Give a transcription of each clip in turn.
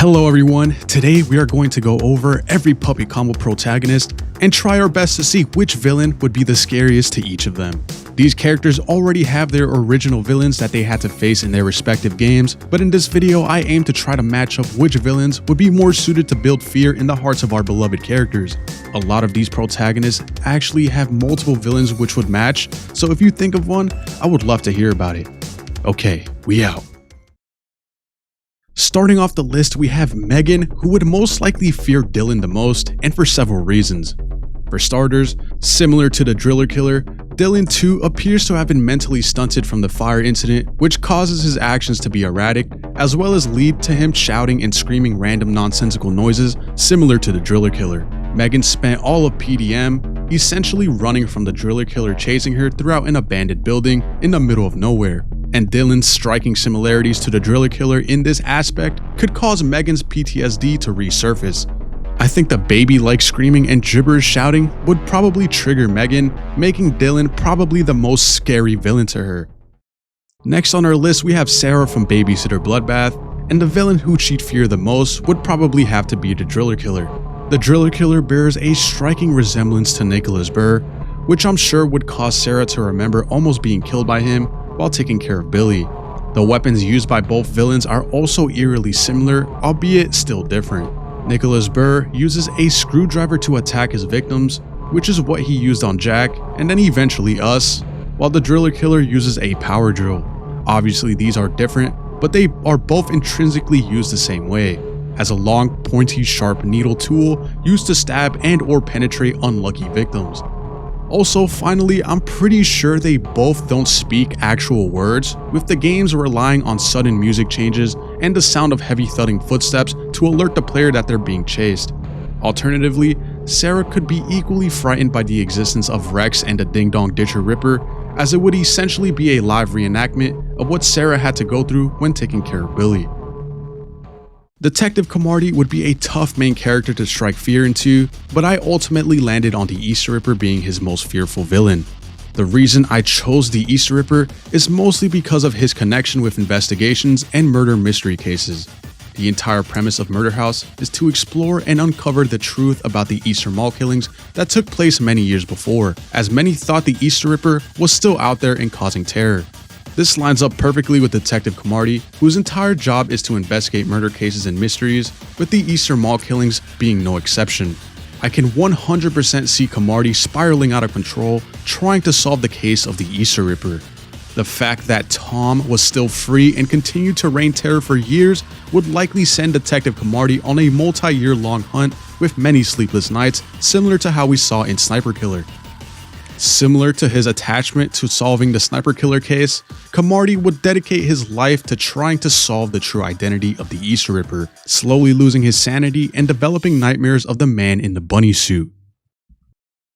Hello everyone, today we are going to go over every puppy combo protagonist and try our best to see which villain would be the scariest to each of them. These characters already have their original villains that they had to face in their respective games, but in this video I aim to try to match up which villains would be more suited to build fear in the hearts of our beloved characters. A lot of these protagonists actually have multiple villains which would match, so if you think of one, I would love to hear about it. Okay, we out. Starting off the list, we have Megan, who would most likely fear Dylan the most, and for several reasons. For starters, similar to the driller killer, Dylan too appears to have been mentally stunted from the fire incident, which causes his actions to be erratic, as well as lead to him shouting and screaming random nonsensical noises similar to the driller killer. Megan spent all of PDM essentially running from the driller killer chasing her throughout an abandoned building in the middle of nowhere. And Dylan's striking similarities to the driller killer in this aspect could cause Megan's PTSD to resurface. I think the baby-like screaming and gibberish shouting would probably trigger Megan, making Dylan probably the most scary villain to her. Next on our list we have Sara from Babysitter Bloodbath, and the villain who she'd fear the most would probably have to be the driller killer. The driller killer bears a striking resemblance to Nicholas Burr, which I'm sure would cause Sara to remember almost being killed by him while taking care of Billy. The weapons used by both villains are also eerily similar, albeit still different. Nicholas Burr uses a screwdriver to attack his victims, which is what he used on Jack and then eventually us, while the driller killer uses a power drill. Obviously these are different, but they are both intrinsically used the same way, as a long, pointy, sharp needle tool used to stab and or penetrate unlucky victims. Also, finally, I'm pretty sure they both don't speak actual words, with the games relying on sudden music changes and the sound of heavy thudding footsteps to alert the player that they're being chased. Alternatively, Sara could be equally frightened by the existence of Rex and the Ding Dong Ditcher Ripper, as it would essentially be a live reenactment of what Sara had to go through when taking care of Billy. Detective Comardy would be a tough main character to strike fear into, but I ultimately landed on the Easter Ripper being his most fearful villain. The reason I chose the Easter Ripper is mostly because of his connection with investigations and murder mystery cases. The entire premise of Murder House is to explore and uncover the truth about the Easter Mall killings that took place many years before, as many thought the Easter Ripper was still out there and causing terror. This lines up perfectly with Detective Comardy, whose entire job is to investigate murder cases and mysteries, with the Easter Mall killings being no exception. I can 100% see Comardy spiraling out of control, trying to solve the case of the Easter Ripper. The fact that Tom was still free and continued to rain terror for years would likely send Detective Comardy on a multi-year long hunt with many sleepless nights, similar to how we saw in Sniper Killer. Similar to his attachment to solving the Sniper Killer case, Comardy would dedicate his life to trying to solve the true identity of the Easter Ripper, slowly losing his sanity and developing nightmares of the man in the bunny suit.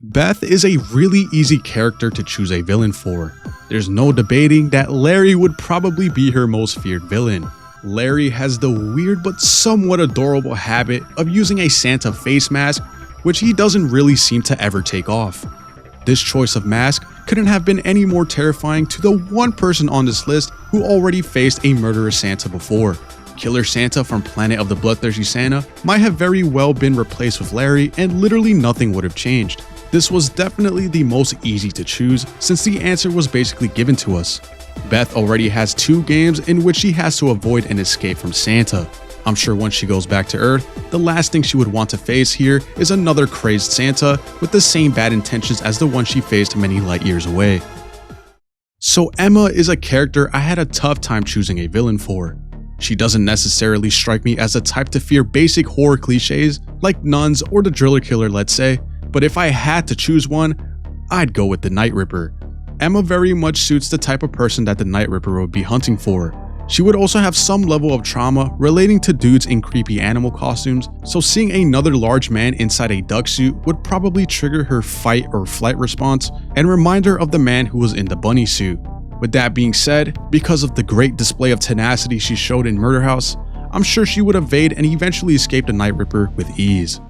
Beth is a really easy character to choose a villain for. There's no debating that Larry would probably be her most feared villain. Larry has the weird but somewhat adorable habit of using a Santa face mask, which he doesn't really seem to ever take off. This choice of mask couldn't have been any more terrifying to the one person on this list who already faced a murderous Santa before. Killer Santa from Planet of the Bloodthirsty Santa might have very well been replaced with Larry and literally nothing would have changed. This was definitely the most easy to choose since the answer was basically given to us. Beth already has 2 games in which she has to avoid an escape from Santa. I'm sure once she goes back to Earth, the last thing she would want to face here is another crazed Santa with the same bad intentions as the one she faced many light years away. So Emma is a character I had a tough time choosing a villain for. She doesn't necessarily strike me as the type to fear basic horror cliches like nuns or the driller killer, let's say, but if I had to choose one, I'd go with the Night Ripper. Emma very much suits the type of person that the Night Ripper would be hunting for. She would also have some level of trauma relating to dudes in creepy animal costumes, so seeing another large man inside a duck suit would probably trigger her fight or flight response and remind her of the man who was in the bunny suit. With that being said, because of the great display of tenacity she showed in Murder House, I'm sure she would evade and eventually escape the Night Ripper with ease.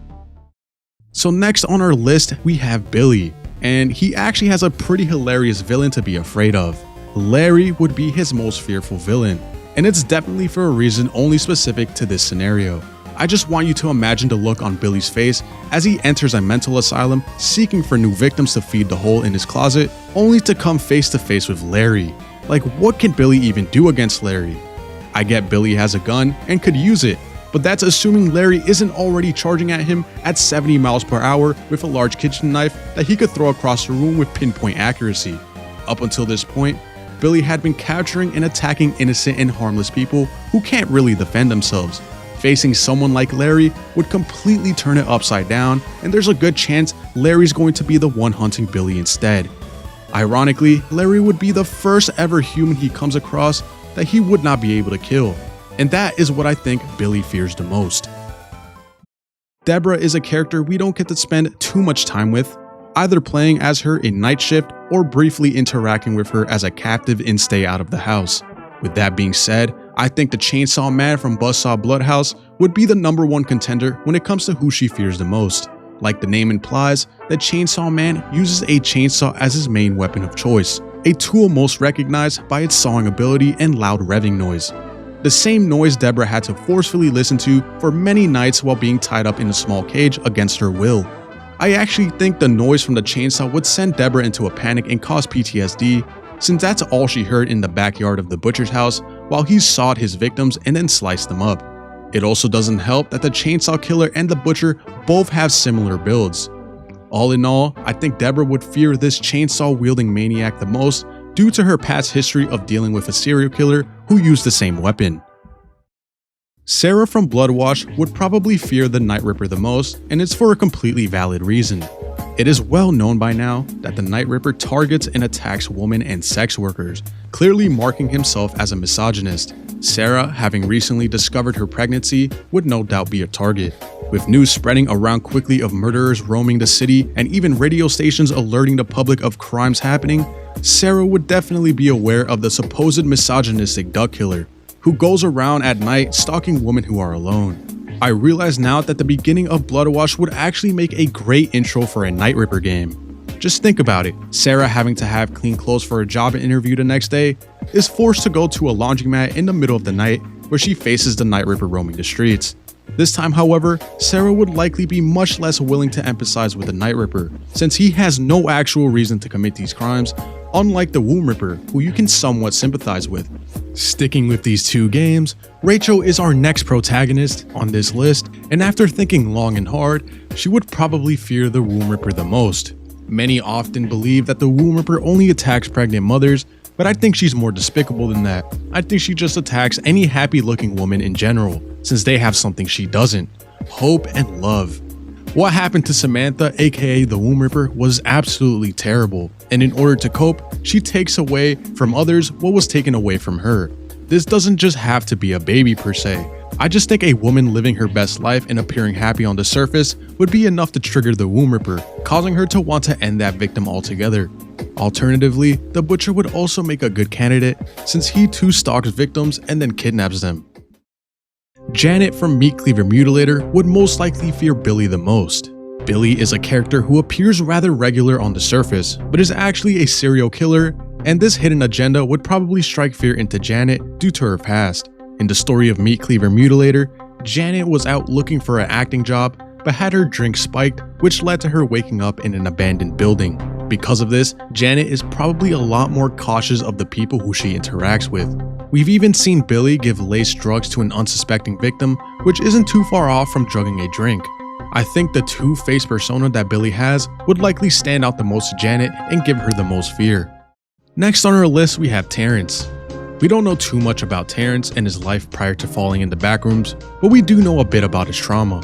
So next on our list we have Billy, and he actually has a pretty hilarious villain to be afraid of. Larry would be his most fearful villain. and it's definitely for a reason only specific to this scenario. I just want you to imagine the look on Billy's face as he enters a mental asylum seeking for new victims to feed the hole in his closet, only to come face to face with Larry. Like, what can Billy even do against Larry? I get Billy has a gun and could use it, but that's assuming Larry isn't already charging at him at 70 miles per hour with a large kitchen knife that he could throw across the room with pinpoint accuracy. Up until this point, Billy had been capturing and attacking innocent and harmless people who can't really defend themselves. Facing someone like Larry would completely turn it upside down, and there's a good chance Larry's going to be the one hunting Billy instead. Ironically, Larry would be the first ever human he comes across that he would not be able to kill, and that is what I think Billy fears the most. Debra is a character we don't get to spend too much time with, either playing as her in Night Shift or briefly interacting with her as a captive in Stay Out of the House. With that being said, I think the Chainsaw Man from Buzzsaw Bloodhouse would be the #1 contender when it comes to who she fears the most. Like the name implies, the Chainsaw Man uses a chainsaw as his main weapon of choice, a tool most recognized by its sawing ability and loud revving noise. The same noise Debra had to forcefully listen to for many nights while being tied up in a small cage against her will. I actually think the noise from the chainsaw would send Debra into a panic and cause PTSD, since that's all she heard in the backyard of the butcher's house while he sawed his victims and then sliced them up. It also doesn't help that the chainsaw killer and the butcher both have similar builds. All in all, I think Debra would fear this chainsaw-wielding maniac the most due to her past history of dealing with a serial killer who used the same weapon. Sara from Bloodwash would probably fear the Night Ripper the most, and it's for a completely valid reason. It is well known by now that the Night Ripper targets and attacks women and sex workers, clearly marking himself as a misogynist. Sara, having recently discovered her pregnancy, would no doubt be a target. With news spreading around quickly of murderers roaming the city and even radio stations alerting the public of crimes happening, Sara would definitely be aware of the supposed misogynistic duck killer, who goes around at night stalking women who are alone. I realize now that the beginning of Bloodwash would actually make a great intro for a Night Ripper game. Just think about it, Sara having to have clean clothes for a job interview the next day, is forced to go to a laundromat in the middle of the night where she faces the Night Ripper roaming the streets. This time, however, Sara would likely be much less willing to empathize with the Night Ripper, since he has no actual reason to commit these crimes, unlike the Womb Ripper, who you can somewhat sympathize with. Sticking with these two games, Rachel is our next protagonist on this list, and after thinking long and hard, she would probably fear the Womb Ripper the most. Many often believe that the Womb Ripper only attacks pregnant mothers, but I think she's more despicable than that. I think she just attacks any happy-looking woman in general, since they have something she doesn't: hope and love. What happened to Samantha, aka the Womb Ripper, was absolutely terrible, and in order to cope, she takes away from others what was taken away from her. This doesn't just have to be a baby per se. I just think a woman living her best life and appearing happy on the surface would be enough to trigger the Womb Ripper, causing her to want to end that victim altogether. Alternatively, the Butcher would also make a good candidate, since he too stalks victims and then kidnaps them. Janet from Meat Cleaver Mutilator would most likely fear Billy the most. Billy is a character who appears rather regular on the surface, but is actually a serial killer, and this hidden agenda would probably strike fear into Janet due to her past. In the story of Meat Cleaver Mutilator, Janet was out looking for an acting job, but had her drink spiked, which led to her waking up in an abandoned building. Because of this, Janet is probably a lot more cautious of the people who she interacts with. We've even seen Billy give laced drugs to an unsuspecting victim, which isn't too far off from drugging a drink. I think the two-faced persona that Billy has would likely stand out the most to Janet and give her the most fear. Next on our list, we have Terrence. We don't know too much about Terrence and his life prior to falling in the backrooms, but we do know a bit about his trauma.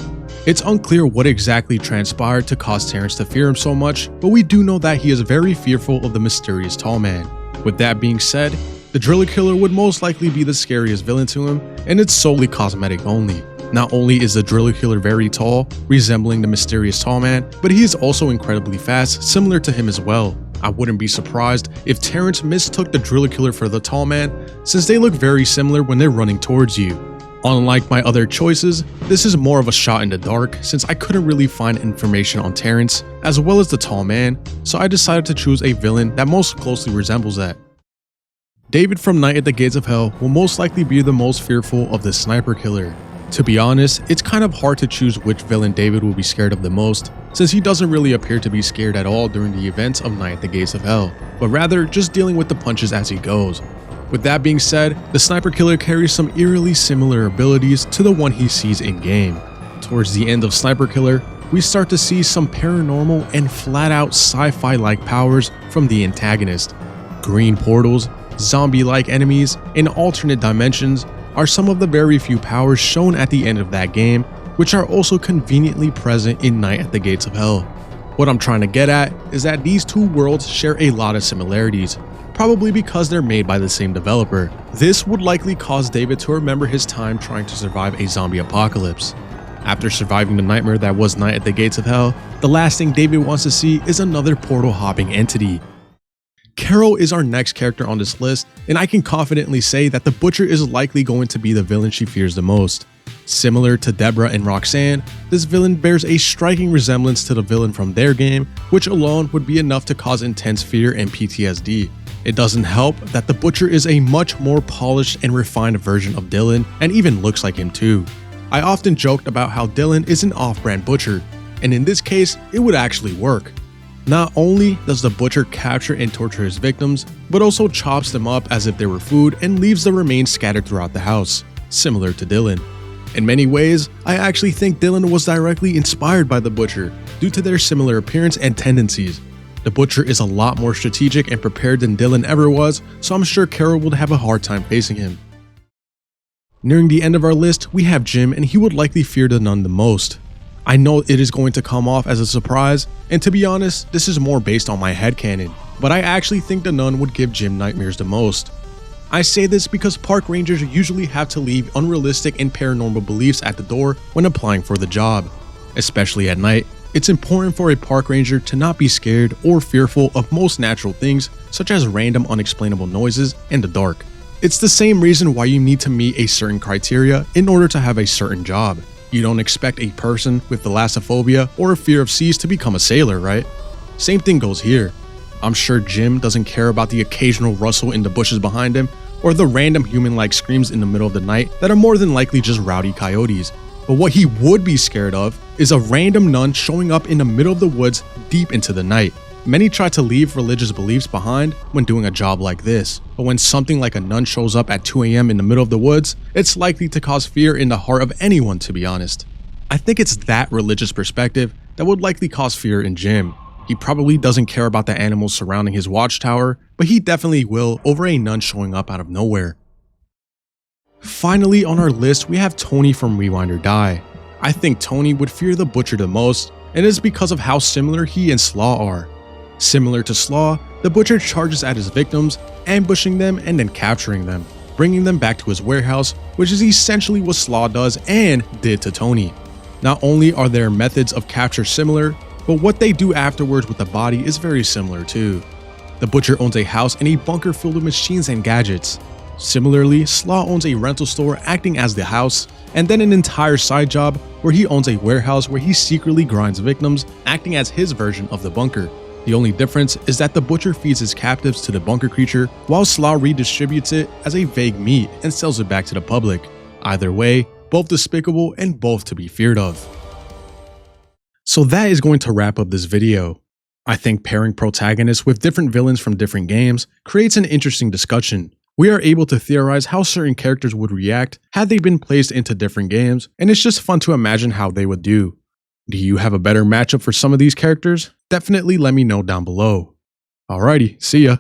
It's unclear what exactly transpired to cause Terrence to fear him so much, but we do know that he is very fearful of the mysterious tall man. With that being said, the Driller Killer would most likely be the scariest villain to him, and it's solely cosmetic only. Not only is the Driller Killer very tall, resembling the mysterious tall man, but he is also incredibly fast, similar to him as well. I wouldn't be surprised if Terrence mistook the Driller Killer for the tall man, since they look very similar when they're running towards you. Unlike my other choices, this is more of a shot in the dark, since I couldn't really find information on Terrence, as well as the tall man, so I decided to choose a villain that most closely resembles that. David from Night at the Gates of Hell will most likely be the most fearful of the sniper killer. To be honest, it's kind of hard to choose which villain David will be scared of the most, since he doesn't really appear to be scared at all during the events of Night at the Gates of Hell, but rather just dealing with the punches as he goes. With that being said, the sniper killer carries some eerily similar abilities to the one he sees in-game. Towards the end of Sniper Killer, we start to see some paranormal and flat-out sci-fi-like powers from the antagonist. Green portals, zombie-like enemies, and alternate dimensions are some of the very few powers shown at the end of that game, which are also conveniently present in Night at the Gates of Hell. What I'm trying to get at is that these two worlds share a lot of similarities, probably because they're made by the same developer. This would likely cause David to remember his time trying to survive a zombie apocalypse. After surviving the nightmare that was Night at the Gates of Hell, the last thing David wants to see is another portal-hopping entity. Carol is our next character on this list, and I can confidently say that the Butcher is likely going to be the villain she fears the most. Similar to Debra and Roxanne, this villain bears a striking resemblance to the villain from their game, which alone would be enough to cause intense fear and PTSD. It doesn't help that the Butcher is a much more polished and refined version of Dylan, and even looks like him too. I often joked about how Dylan is an off-brand Butcher, and in this case, it would actually work. Not only does the Butcher capture and torture his victims, but also chops them up as if they were food and leaves the remains scattered throughout the house, similar to Dylan. In many ways, I actually think Dylan was directly inspired by the Butcher due to their similar appearance and tendencies. The Butcher is a lot more strategic and prepared than Dylan ever was, so I'm sure Carol would have a hard time facing him. Nearing the end of our list, we have Jim, and he would likely fear the nun the most. I know it is going to come off as a surprise, and to be honest, this is more based on my headcanon, but I actually think the nun would give Jim nightmares the most. I say this because park rangers usually have to leave unrealistic and paranormal beliefs at the door when applying for the job. Especially at night, it's important for a park ranger to not be scared or fearful of most natural things such as random unexplainable noises and the dark. It's the same reason why you need to meet a certain criteria in order to have a certain job. You don't expect a person with thalassophobia or a fear of seas to become a sailor, right? Same thing goes here. I'm sure Jim doesn't care about the occasional rustle in the bushes behind him or the random human-like screams in the middle of the night that are more than likely just rowdy coyotes. But what he would be scared of is a random nun showing up in the middle of the woods deep into the night. Many try to leave religious beliefs behind when doing a job like this, but when something like a nun shows up at 2 AM in the middle of the woods, it's likely to cause fear in the heart of anyone, to be honest. I think it's that religious perspective that would likely cause fear in Jim. He probably doesn't care about the animals surrounding his watchtower, but he definitely will over a nun showing up out of nowhere. Finally on our list, we have Tony from Rewind or Die. I think Tony would fear the Butcher the most, and it is because of how similar he and Slaw are. Similar to Slaw, the Butcher charges at his victims, ambushing them and then capturing them, bringing them back to his warehouse, which is essentially what Slaw does and did to Tony. Not only are their methods of capture similar, but what they do afterwards with the body is very similar too. The Butcher owns a house and a bunker filled with machines and gadgets. Similarly, Slaw owns a rental store acting as the house, and then an entire side job where he owns a warehouse where he secretly grinds victims, acting as his version of the bunker. The only difference is that the Butcher feeds his captives to the bunker creature, while Slaw redistributes it as a vague meat and sells it back to the public. Either way, both despicable and both to be feared of. So that is going to wrap up this video. I think pairing protagonists with different villains from different games creates an interesting discussion. We are able to theorize how certain characters would react had they been placed into different games, and it's just fun to imagine how they would do. Do you have a better matchup for some of these characters? Definitely let me know down below. Alrighty, see ya.